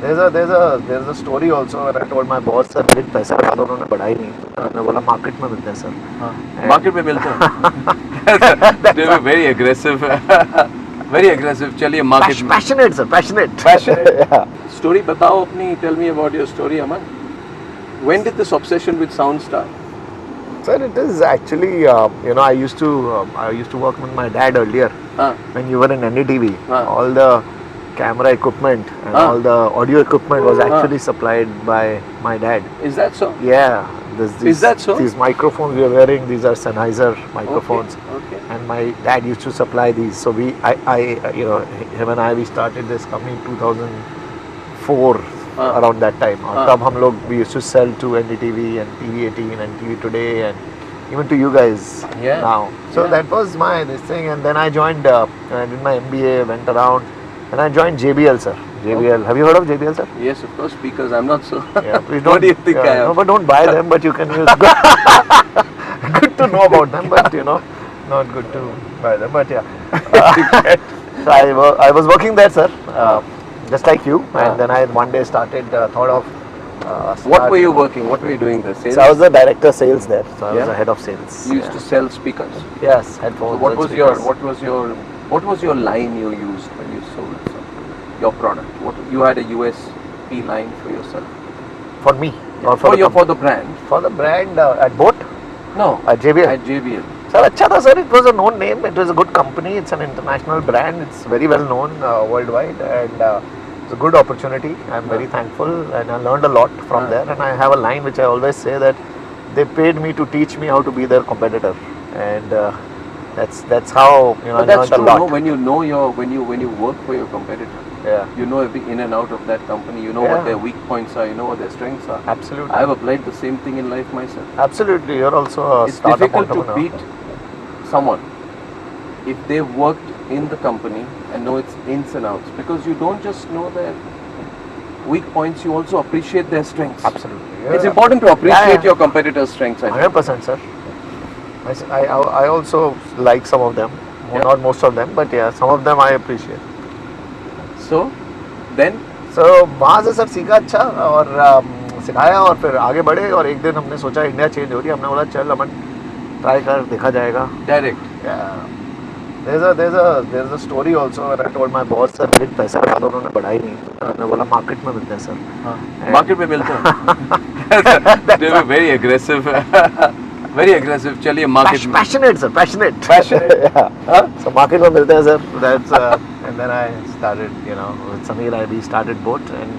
there's a story also where I told my boss sir मेरे पैसा लगा दो उन्होंने बढ़ा ही नहीं उन्होंने बोला मार्केट में मिलते हैं सर मार्केट में मिलते हैं they were very aggressive very aggressive चलिए मार्केट में passionate sir passionate yeah. Story बताओ अपनी tell me about your story Aman when did this obsession with sound start Sir, it is actually I used to work with my dad earlier when you were in NDTV. All the camera equipment and all the audio equipment was actually supplied by my dad. Is that so? Yeah. Is that so? These microphones we are wearing, these are Sennheiser microphones, Okay. and my dad used to supply these. So him and I, we started this company in 2004. Around that time. तब हम लोग we used to sell to NDTV and TV18 and TV Today and even to you guys now. So that was this thing, and then I joined. I did my MBA, went around, and I joined JBL, sir. JBL. Have you heard of JBL, sir? Yes, of course. Speakers. I'm not so. Yeah, please What do you think I am? No, but don't buy them. But you can use. Good to know about them, but not good to buy them. But yeah. So I was working there, sir. Just like you, and then I one day thought of. What were you working? What were you doing there? Sales? So I was the director of sales there. So I was the head of sales. You used to sell speakers. Yes, headphones. So what was your line you used when you sold your product? You had a USP line for yourself. For me or for the brand? For the brand at Boat? No. At JBL. At JBL. Sir, अच्छा था sir. It was a known name. It was a good company. It's an international brand. It's very well known worldwide, and it's a good opportunity. I'm very thankful, and I learned a lot from there. And I have a line which I always say that they paid me to teach me how to be their competitor, and that's how I But that's learned a true. lot. No? When you work for your competitor, you know every in and out of that company. You know what their weak points are. You know what their strengths are. Absolutely. I have applied the same thing in life myself. Absolutely, you're also a It's startup difficult to entrepreneur. beat someone if they've worked in the company and know its ins and outs, because you don't just know their weak points, you also appreciate their strengths. Absolutely. It's important to appreciate your competitor's strengths. I think. 100%, sir. I also like some of them, not most of them, but yeah, some of them I appreciate. So, then? So वहाँ से sir सीखा अच्छा और सिखाया और फिर आगे बढ़े और एक दिन हमने सोचा इंडिया चेंज हो रही है हमने बोला चल अमन ट्राई कर देखा जाएगा. Direct. Yeah. There's a story also where I told my boss sir मेरे पैसा लगा दो उन्होंने बढ़ा ही नहीं उन्होंने बोला मार्केट में मिलते हैं सर. मार्केट में मिलते हैं. They were very aggressive. Very aggressive. चलिए मार्केट में. Passionate sir, passionate. Yeah. So market में मिलते हैं sir. That's and then I started with Sameer we started Boat and